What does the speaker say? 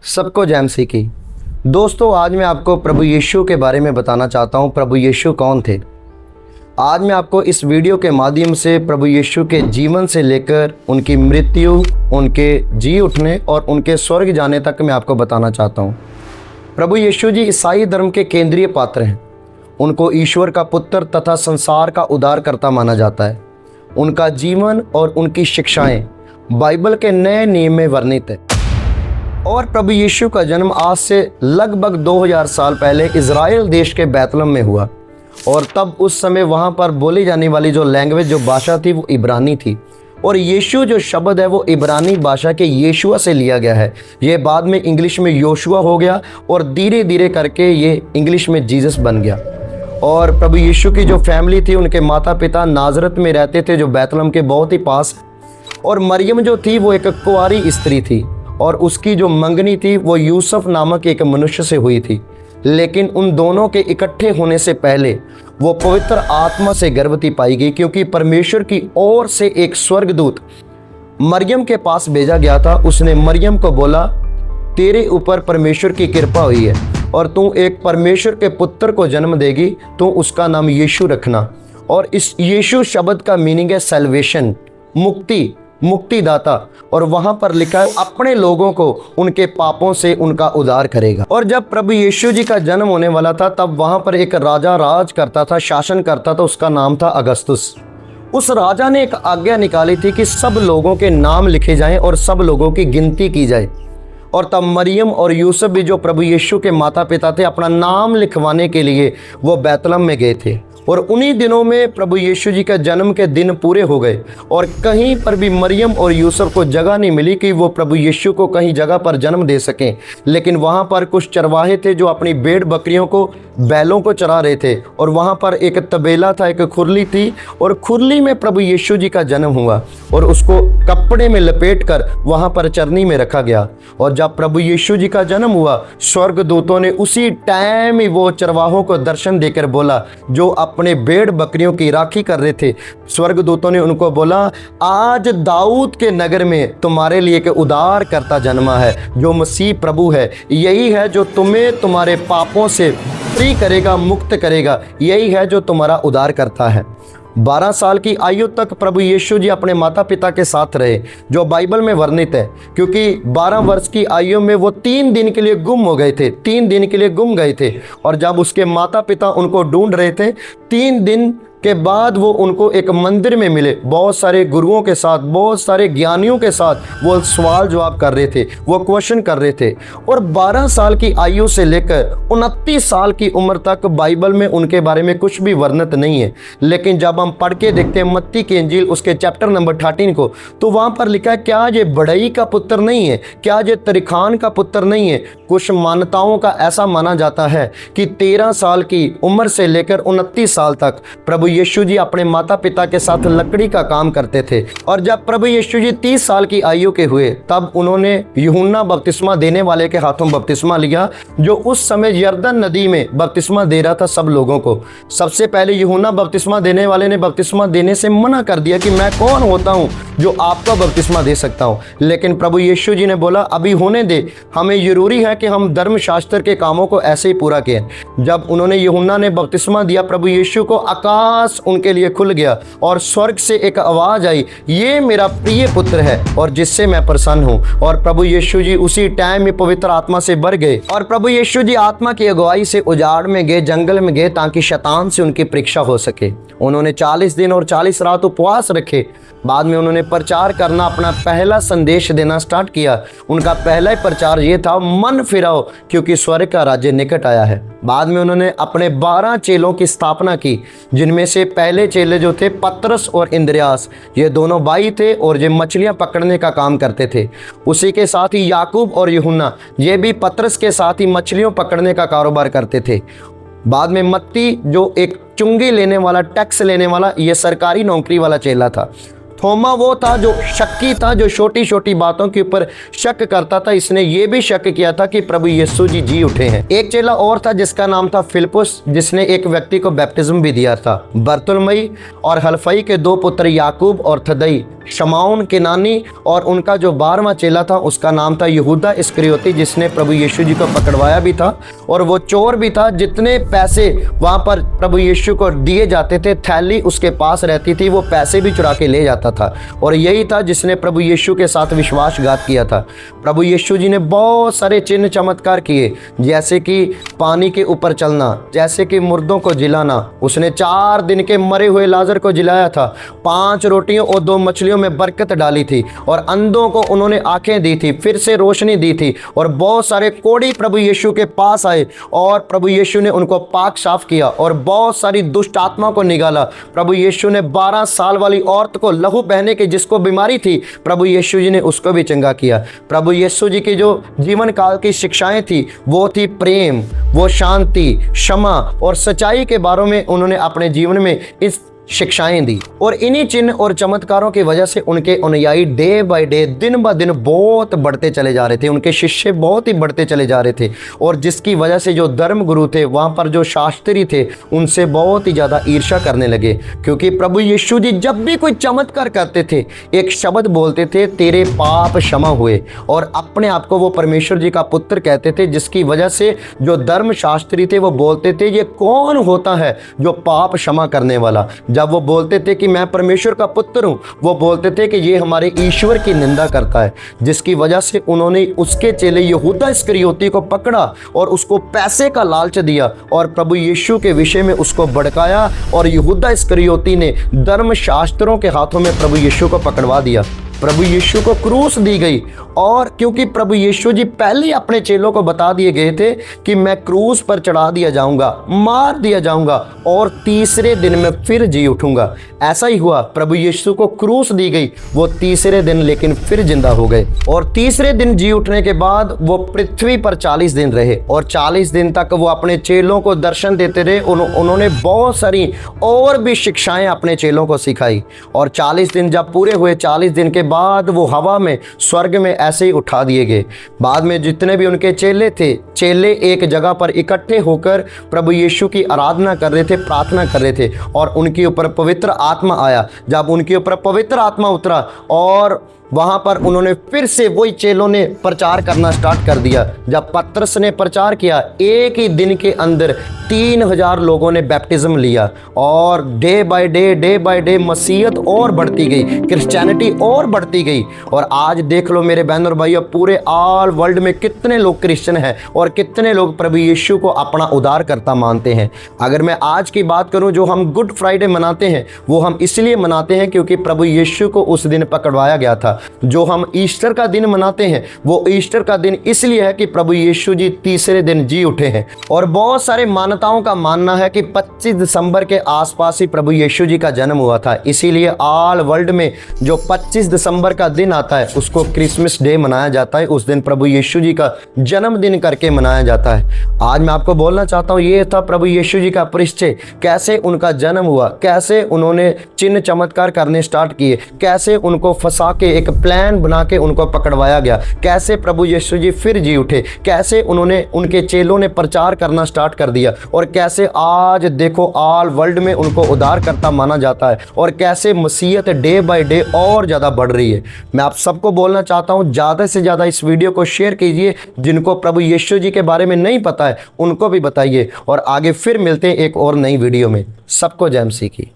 सबको जय मसीह की। दोस्तों, आज मैं आपको प्रभु यीशु के बारे में बताना चाहता हूँ। प्रभु यीशु कौन थे? आज मैं आपको इस वीडियो के माध्यम से प्रभु यीशु के जीवन से लेकर उनकी मृत्यु, उनके जी उठने और उनके स्वर्ग जाने तक मैं आपको बताना चाहता हूँ। प्रभु यीशु जी ईसाई धर्म के केंद्रीय पात्र हैं। उनको ईश्वर का पुत्र तथा संसार का उद्धारकर्ता माना जाता है। उनका जीवन और उनकी शिक्षाएं बाइबल के नए नियम में वर्णित है। और प्रभु यीशु का जन्म आज से लगभग 2000 साल पहले इज़राइल देश के बैतलहम में हुआ। और तब उस समय वहाँ पर बोली जाने वाली जो लैंग्वेज, जो भाषा थी, वो इब्रानी थी। और यीशु जो शब्द है वो इब्रानी भाषा के यीशुआ से लिया गया है। ये बाद में इंग्लिश में योशुआ हो गया और धीरे धीरे करके ये इंग्लिश में जीसस बन गया। और प्रभु यीशु की जो फैमिली थी, उनके माता पिता नाजरत में रहते थे, जो बैतलहम के बहुत ही पास। और मरियम जो थी वो एक कुंवारी स्त्री थी और उसकी जो मंगनी थी वो यूसुफ नामक एक मनुष्य से हुई थी। लेकिन उन दोनों के इकट्ठे होने से पहले वो पवित्र आत्मा से गर्भवती पाई गई, क्योंकि परमेश्वर की ओर से एक स्वर्गदूत मरियम के पास भेजा गया था। उसने मरियम को बोला, तेरे ऊपर परमेश्वर की कृपा हुई है और तू एक परमेश्वर के पुत्र को जन्म देगी, तो उसका नाम यीशु रखना। और इस यीशु शब्द का मीनिंग है सैल्वेशन, मुक्ति, मुक्तिदाता। और वहां पर लिखा है अपने लोगों को उनके पापों से उनका उद्धार करेगा। और जब प्रभु यीशु जी का जन्म होने वाला था, तब वहां पर एक राजा राज करता था, शासन करता था। उसका नाम था अगस्तुस। उस राजा ने एक आज्ञा निकाली थी कि सब लोगों के नाम लिखे जाएं और सब लोगों की गिनती की जाए। और तब मरियम और यूसुफ भी, जो प्रभु यीशु के माता पिता थे, अपना नाम लिखवाने के लिए वो बैतलहम में गए थे। और उन्हीं दिनों में प्रभु यीशु जी का जन्म के दिन पूरे हो गए और कहीं पर भी मरियम और यूसुफ को जगह नहीं मिली कि वो प्रभु यीशु को कहीं जगह पर जन्म दे सकें। लेकिन वहाँ पर कुछ चरवाहे थे जो अपनी भेड़ बकरियों को, बैलों को चरा रहे थे। और वहाँ पर एक तबेला था, एक खुरली थी, और खुरली में प्रभु यीशु जी का जन्म हुआ और उसको कपड़े में लपेट कर वहाँ पर चरनी में रखा गया। और जब प्रभु यीशु जी का जन्म हुआ, स्वर्गदूतों ने उसी टाइम ही वो चरवाहों को दर्शन देकर बोला, जो अपने भेड़ बकरियों की राखी कर रहे थे, स्वर्गदूतों ने उनको बोला, आज दाऊद के नगर में तुम्हारे लिए एक उद्धारकर्ता जन्मा है, जो मसीह प्रभु है। यही है जो तुम्हें तुम्हारे पापों से फ्री करेगा, मुक्त करेगा। यही है जो तुम्हारा उद्धार करता है। 12 साल की आयु तक प्रभु यीशु जी अपने माता पिता के साथ रहे, जो बाइबल में वर्णित है। क्योंकि 12 वर्ष की आयु में वो 3 दिन के लिए गुम हो गए थे, 3 दिन के लिए गुम गए थे। और जब उसके माता पिता उनको ढूंढ रहे थे, 3 दिन के बाद वो उनको एक मंदिर में मिले, बहुत सारे गुरुओं के साथ, बहुत सारे ज्ञानियों के साथ वो सवाल जवाब कर रहे थे, वो क्वेश्चन कर रहे थे। और 12 साल की आयु से लेकर 29 साल की उम्र तक बाइबल में उनके बारे में कुछ भी वर्णित नहीं है। लेकिन जब हम पढ़ के देखते हैं मत्ती की इंजील, उसके चैप्टर नंबर 13 को, तो वहाँ पर लिखा है, क्या ये बढ़ई का पुत्र नहीं है? क्या ये तरीखान का पुत्र नहीं है? कुछ मान्यताओं का ऐसा माना जाता है कि 13 साल की उम्र से लेकर 29 साल तक प्रभु यीशु जी अपने माता पिता के साथ लकड़ी का काम करते थे। और जब प्रभु यीशु जी 30 साल की आयु के हुए, तब उन्होंने यूहन्ना बपतिस्मा देने वाले के हाथों बपतिस्मा लिया, जो उस समय यरदन नदी में बपतिस्मा दे रहा था सब लोगों को। सबसे पहले यूहन्ना बपतिस्मा देने वाले ने बपतिस्मा देने से मना कर दिया कि मैं कौन होता हूँ जो आपका बपतिस्मा दे सकता हूँ। लेकिन प्रभु यीशु जी ने बोला, अभी होने दे, हमें जरूरी है कि हम धर्मशास्त्र के कामों को ऐसे ही पूरा किए। जब उन्होंने यूहन्ना ने बपतिस्मा दिया, प्रभु यीशु को आकाश उनके लिए खुल गया और स्वर्ग से एक आवाज आई, ये मेरा प्रिय पुत्र है और जिससे मैं प्रसन्न हूँ। और प्रभु यीशु जी उसी टाइम में पवित्र आत्मा से भर गए। और प्रभु यीशु जी आत्मा की अगुवाई से उजाड़ में गए, जंगल में गए, ताकि शैतान से उनकी परीक्षा हो सके। उन्होंने 40 दिन और 40 रात उपवास रखे। बाद में उन्होंने प्रचार करना, अपना पहला संदेश देना स्टार्ट किया। उनका पहला ही प्रचार ये था, मन फिराओ क्योंकि स्वर्ग का राज्य निकट आया है। बाद में उन्होंने अपने 12 चेलों की स्थापना की, जिनमें से पहले चेले जो थे पतरस और इंद्रियास, ये दोनों भाई थे और ये मछलियां पकड़ने का काम करते थे। उसी के साथ ही याकूब और यूहन्ना, ये भी पतरस के साथ ही मछलियों पकड़ने का कारोबार करते थे। बाद में मत्ती, जो एक चुंगी लेने वाला, टैक्स लेने वाला, ये सरकारी नौकरी वाला चेला था। थोमा वो था जो शक्की था, जो छोटी छोटी बातों के ऊपर शक करता था। इसने ये भी शक किया था कि प्रभु यीशु जी उठे हैं। एक चेला और था जिसका नाम था फिलिपुस, जिसने एक व्यक्ति को बैप्टिज्म भी दिया था। बर्तुलमई और हल्फई के 2 पुत्र याकूब और थदई, शमाउन केनानी, और उनका जो 12वां चेला था उसका नाम था यहूदा इस्करियोती, जिसने प्रभु यीशु जी को पकड़वाया भी था और वो चोर भी था। जितने पैसे वहां पर प्रभु यीशु को दिए जाते थे, थैली उसके पास रहती थी, वो पैसे भी चुरा के ले जाता था। और यही था जिसने प्रभु यीशु के साथ विश्वासघात किया था। प्रभु यीशु जी ने बहुत सारे चिन्ह चमत्कार किए, जैसे कि पानी के ऊपर चलना, जैसे कि मुर्दों को जिलाना। उसने 4 दिन के मरे हुए लाजर को जिलाया था। 5 रोटियों और 2 मछलियों में बरकत डाली थी और अंधों को उन्होंने आंखें दी थी, फिर से रोशनी दी थी। और बहुत सारे कोढ़ी प्रभु यीशु के पास आए और प्रभु यीशु ने उनको पाक साफ किया और बहुत सारी दुष्ट आत्मा को निकाला। प्रभु यीशु ने 12 साल वाली औरत को लहू बहने की जिसको बीमारी थी, प्रभु यीशु जी ने उसको भी चंगा किया। प्रभु यीशु जी की जो जीवन काल की शिक्षाएं थी वो थी प्रेम, वो शांति, क्षमा और सच्चाई के बारे में उन्होंने अपने जीवन में इस शिक्षाएं दी। और इन्हीं चिन्ह और चमत्कारों की वजह से उनके अनुयायी डे बाय डे, दिन ब दिन बहुत बढ़ते चले जा रहे थे। उनके शिष्य बहुत ही बढ़ते चले जा रहे थे और जिसकी वजह से जो धर्म गुरु थे, वहाँ पर जो शास्त्री थे, उनसे बहुत ही ज़्यादा ईर्ष्या करने लगे। क्योंकि प्रभु यीशु जी जब भी कोई चमत्कार करते थे, एक शब्द बोलते थे, तेरे पाप क्षमा हुए, और अपने आप को वो परमेश्वर जी का पुत्र कहते थे। जिसकी वजह से जो धर्म शास्त्री थे वो बोलते थे, ये कौन होता है जो पाप क्षमा करने वाला। जब वो बोलते थे कि मैं परमेश्वर का पुत्र हूँ, वो बोलते थे कि ये हमारे ईश्वर की निंदा करता है। जिसकी वजह से उन्होंने उसके चेले यहूदा इस्करियोती को पकड़ा और उसको पैसे का लालच दिया और प्रभु यीशु के विषय में उसको भड़काया। और यहूदा इस्करियोती ने धर्म शास्त्रों के हाथों में प्रभु यीशु को पकड़वा दिया। प्रभु यीशु को क्रूस दी गई। और क्योंकि प्रभु यीशु जी पहले अपने चेलों को बता दिए गए थे कि मैं क्रूस पर चढ़ा दिया जाऊंगा, मार दिया जाऊंगा और तीसरे दिन में फिर जी उठूंगा। ऐसा ही हुआ, प्रभु यीशु को क्रूस दी गई, वो तीसरे दिन लेकिन फिर जिंदा हो गए। और तीसरे दिन जी उठने के बाद वो पृथ्वी पर 40 दिन रहे और 40 दिन तक वो अपने चेलों को दर्शन देते रहे। उन्होंने बहुत सारी और भी शिक्षाएं अपने चेलों को सिखाई। और 40 दिन जब पूरे हुए, 40 दिन के बाद वो हवा में, स्वर्ग में ऐसे ही उठा दिए गए। बाद में जितने भी उनके चेले थे, चेले एक जगह पर इकट्ठे होकर प्रभु यीशु की आराधना कर रहे थे, प्रार्थना कर रहे थे और उनके ऊपर पवित्र आत्मा आया। जब उनके ऊपर पवित्र आत्मा उतरा और वहाँ पर उन्होंने फिर से वही चेलों ने प्रचार करना स्टार्ट कर दिया। जब पतरस ने प्रचार किया, एक ही दिन के अंदर 3000 लोगों ने बैप्टिज्म लिया और डे बाय डे मसीहत और बढ़ती गई, क्रिश्चियनिटी और बढ़ती गई। और आज देख लो मेरे बहन और भाइयों, पूरे ऑल वर्ल्ड में कितने लोग क्रिश्चियन हैं और कितने लोग प्रभु यीशु को अपना उद्धारकर्ता मानते हैं। अगर मैं आज की बात करूं, जो हम गुड फ्राइडे मनाते हैं वो हम इसलिए मनाते हैं क्योंकि प्रभु यीशु को उस दिन पकड़वाया गया था। जो हम ईस्टर का दिन मनाते हैं वो ईस्टर का दिन इसलिए है कि प्रभु यीशु जी तीसरे दिन जी उठे हैं। और बहुत सारे मान्यताओं का मानना है कि 25 दिसंबर के आसपास ही प्रभु यीशु जी का जन्म हुआ था। इसीलिए ऑल वर्ल्ड में जो 25 दिसंबर का दिन आता है उसको क्रिसमस डे मनाया जाता है। उस दिन प्रभु यीशु जी का जन्मदिन करके मनाया जाता है। आज मैं आपको बोलना चाहता हूँ, ये था प्रभु यीशु जी का परिचय, कैसे उनका जन्म हुआ, कैसे उन्होंने चिन्ह चमत्कार करने स्टार्ट किए, कैसे उनको फंसा के एक प्लान बना के उनको पकड़वाया गया, कैसे प्रभु यीशु जी फिर जी उठे, कैसे उन्होंने, उनके चेलों ने प्रचार करना स्टार्ट कर दिया और कैसे आज देखो ऑल वर्ल्ड में उनको उद्धारकर्ता माना जाता है और कैसे मसीहत डे बाय डे और ज़्यादा बढ़ रही है। मैं आप सबको बोलना चाहता हूँ, ज़्यादा से ज़्यादा इस वीडियो को शेयर कीजिए। जिनको प्रभु यीशु जी के बारे में नहीं पता है उनको भी बताइए और आगे फिर मिलते हैं एक और नई वीडियो में। सबको जय मसीह की।